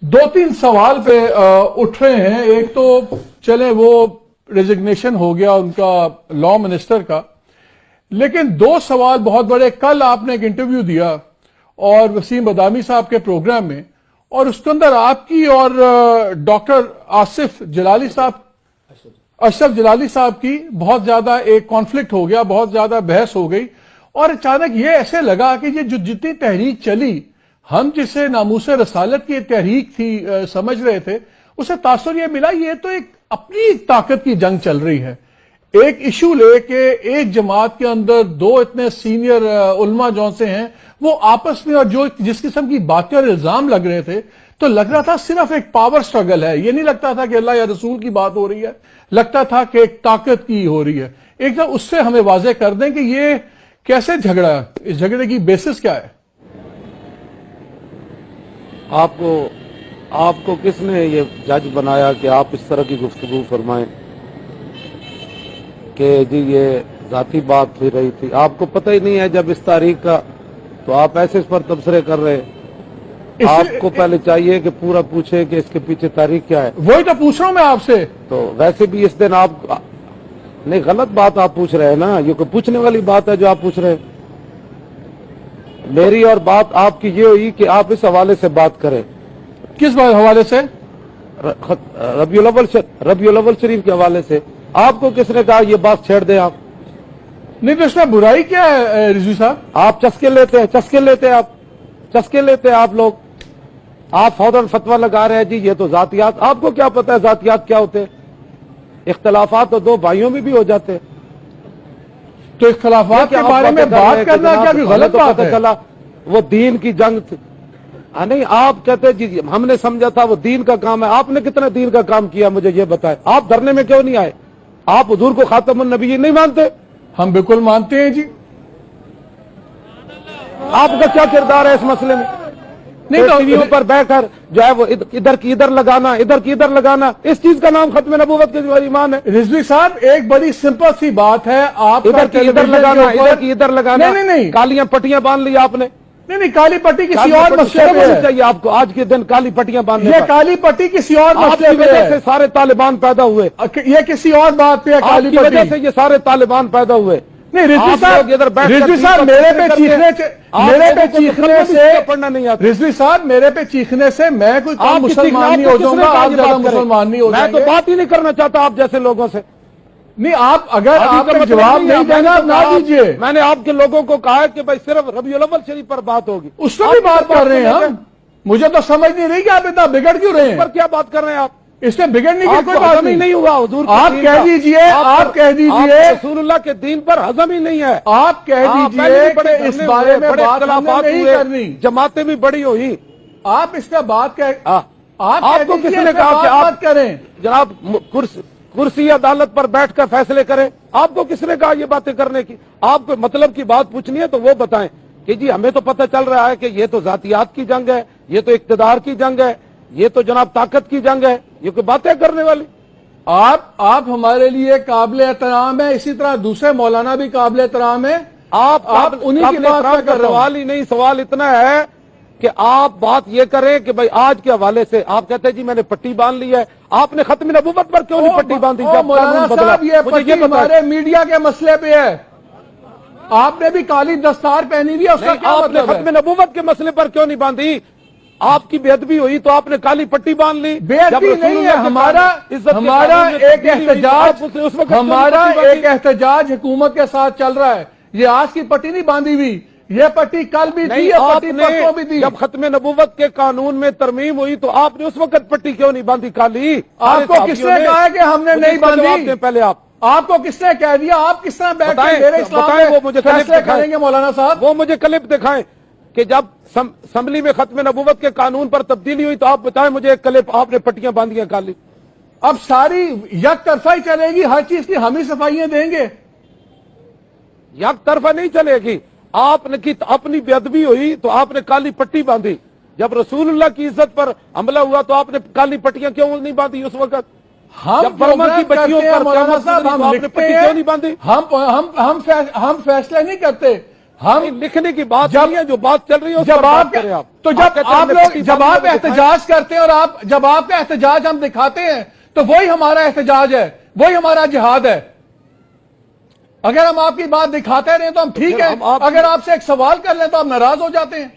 دو تین سوال پہ اٹھ رہے ہیں. ایک تو چلیں وہ ریزگنیشن ہو گیا ان کا لا منسٹر کا, لیکن دو سوال بہت بڑے. کل آپ نے ایک انٹرویو دیا اور وسیم بدامی صاحب کے پروگرام میں, اور اس کے اندر آپ کی اور ڈاکٹر اشرف جلالی صاحب کی بہت زیادہ ایک کانفلکٹ ہو گیا, بہت زیادہ بحث ہو گئی, اور اچانک یہ ایسے لگا کہ یہ جتنی تحریک چلی, ہم جسے ناموس رسالت کی تحریک تھی سمجھ رہے تھے, اسے تاثر یہ ملا یہ تو ایک اپنی طاقت کی جنگ چل رہی ہے. ایک ایشو لے کے ایک جماعت کے اندر دو اتنے سینئر علماء جو سے ہیں وہ آپس میں, اور جو جس قسم کی باتیں اور الزام لگ رہے تھے, تو لگ رہا تھا صرف ایک پاور سٹرگل ہے. یہ نہیں لگتا تھا کہ اللہ یا رسول کی بات ہو رہی ہے, لگتا تھا کہ ایک طاقت کی ہو رہی ہے. ایک دم اس سے ہمیں واضح کر دیں کہ یہ کیسے جھگڑا ہے, اس جھگڑے کی بیسس کیا ہے؟ آپ کو کس نے یہ جج بنایا کہ آپ اس طرح کی گفتگو فرمائیں کہ جی یہ ذاتی بات ہو رہی تھی؟ آپ کو پتہ ہی نہیں ہے جب اس تاریخ کا, تو آپ ایسے اس پر تبصرے کر رہے. آپ کو پہلے چاہیے کہ پورا پوچھے کہ اس کے پیچھے تاریخ کیا ہے. وہی تو پوچھ رہا ہوں میں آپ سے. تو ویسے بھی اس دن آپ نہیں, غلط بات آپ پوچھ رہے ہیں نا, یہ کوئی پوچھنے والی بات ہے جو آپ پوچھ رہے ہیں. میری اور بات آپ کی یہ ہوئی کہ آپ اس حوالے سے بات کریں. کس حوالے سے؟ ربیع الاول شریف کے حوالے سے. آپ کو کس نے کہا یہ بات چھیڑ دیں؟ آپ نہیں تو اس میں برائی کیا ہے رضوی صاحب؟ آپ چسکے لیتے ہیں آپ لوگ. آپ فوراً فتویٰ لگا رہے ہیں جی یہ تو ذاتیات. آپ کو کیا پتا ہے ذاتیات کیا ہوتے ہیں؟ اختلافات تو دو بھائیوں میں بھی ہو جاتے ہیں. تو اختلافات کے بارے میں بات کرنا کیا بھی غلط بات ہے؟ چلا وہ دین کی جنگ تھی. نہیں, آپ کہتے جی ہم نے سمجھا تھا وہ دین کا کام ہے. آپ نے کتنا دین کا کام کیا مجھے یہ بتائیں. آپ دھرنے میں کیوں نہیں آئے؟ آپ حضور کو خاتم النبیین نہیں مانتے؟ ہم بالکل مانتے ہیں جی. آپ کا کیا کردار ہے اس مسئلے میں؟ نہیں تو ٹی ویوں پر بیٹھ کر جو ہے وہ ادھر کی ادھر لگانا, اس چیز کا نام ختم نبوت کے جو ایمان ہے. رضوی صاحب ایک بڑی سمپل سی بات ہے, آپ ادھر کی ادھر لگانا, نہیں کالیاں پٹیاں باندھ لی آپ نے. نہیں, کالی پٹی کسی اور مسئلے پہ ہے. چاہیے آپ کو آج کے دن کالی پٹیاں باندھنے. یہ کالی پٹی کسی اور مسئلے پہ ہے. سے سارے طالبان پیدا ہوئے. یہ کسی اور بات پہ ہے. کالی پٹی وجہ سے یہ سارے طالبان پیدا ہوئے. نہیں رضوی صاحب میرے پہ چیخنے سے میں کوئی کام مسلمان نہیں ہو جاؤں گا, آپ زیادہ مسلمان نہیں ہو جائیں گے. میں تو بات ہی نہیں کرنا چاہتا آپ جیسے لوگوں سے. نہیں, آپ اگر آپ نے جواب نہیں دینا نہ دیجیے. میں نے آپ کے لوگوں کو کہا کہ بھائی صرف ربیع الاول شریف پر بات ہوگی. اس پر بھی بات کر رہے ہیں ہم. مجھے تو سمجھ نہیں رہی کہ آپ اتنا بگڑ کیوں رہے ہیں. پر کیا بات کر رہے ہیں آپ؟ اس میں بگڑنے کی کوئی بات نہیں ہوا. حضور آپ کہہ دیجئے رسول اللہ کے دین پر ہضم ہی نہیں ہے. آپ کہہ دیجئے کہ اس بارے میں بات نہیں کرنی. جماعتیں بھی بڑی ہوئی. آپ اس کا بات آپ کو کس نے کہا کہ آپ کریں جناب کرسی عدالت پر بیٹھ کر فیصلے کریں؟ آپ کو کس نے کہا یہ باتیں کرنے کی؟ آپ کو مطلب کی بات پوچھنی ہے تو وہ بتائیں کہ جی ہمیں تو پتہ چل رہا ہے کہ یہ تو ذاتیات کی جنگ ہے, یہ تو اقتدار کی جنگ ہے, یہ تو جناب طاقت کی جنگ ہے. یہ کوئی باتیں کرنے والی؟ آپ ہمارے لیے قابل احترام ہے, اسی طرح دوسرے مولانا بھی قابل احترام ہے. آپ انہیں کی بات کا سوال ہی نہیں. سوال اتنا ہے کہ آپ بات یہ کریں کہ بھائی آج کے حوالے سے آپ کہتے ہیں جی میں نے پٹی باندھ لی ہے. آپ نے ختم نبوت پر کیوں نہیں پٹی باندھی؟ مولانا صاحب یہ پٹی ہمارے میڈیا کے مسئلے پہ ہے. آپ نے بھی کالی دستار پہنی ہوئی ہے, اس کا کیا آپ نے ختم نبوت کے مسئلے پر کیوں نہیں باندھی؟ آپ کی بے ادبی ہوئی تو آپ نے کالی پٹی باندھ لی. بے ادبی نہیں ہے, ہمارا ایک احتجاج حکومت کے ساتھ چل رہا ہے. یہ آج کی پٹی نہیں باندھی ہوئی, یہ پٹی کل بھی تھی, یہ پٹی پرسوں بھی تھی. جب ختم نبوت کے قانون میں ترمیم ہوئی تو آپ نے اس وقت پٹی کیوں نہیں باندھی کالی؟ آپ کو کس نے کہا کہ ہم نے نہیں باندھی؟ پہلے آپ کو کس نے کہہ دیا؟ آپ کس طرح بیٹھ کے میرے اسلام میں فیصلے کریں گے مولانا صاحب؟ وہ مجھے کلپ دکھائیں کہ جب اسمبلی میں ختم نبوت کے قانون پر تبدیلی ہوئی تو آپ بتائیں مجھے ایک کلپ آپ نے پٹیاں باندھی کالی. اب ساری یک طرفہ ہی چلے گی, ہر چیز کی ہم ہی صفائیاں دیں گے. یک طرفہ نہیں چلے گی. آپ نے کی اپنی بے ادبی ہوئی تو آپ نے کالی پٹی باندھی. جب رسول اللہ کی عزت پر حملہ ہوا تو آپ نے کالی پٹیاں کیوں نہیں باندھی اس وقت؟ ہم فیصلے نہیں کرتے, ہم لکھنے کی بات جب- نہیں ہے، جو بات چل رہی ہے اس جب پر بات آپ کریں آپ تو آپ جب کہتے ہیں آپ ہمیں لوگ پٹی جب باندھنے آپ میں دکھائیں۔ احتجاج کرتے ہیں اور جب آپ کا احتجاج ہم دکھاتے ہیں تو وہی ہمارا احتجاج ہے، وہی ہمارا جہاد ہے۔ اگر ہم آپ کی بات دکھاتے رہیں تو ہم ٹھیک پھر ہیں، ہم آپ- اگر آپ سے ایک سوال کر لیں تو آپ ناراض ہو جاتے ہیں۔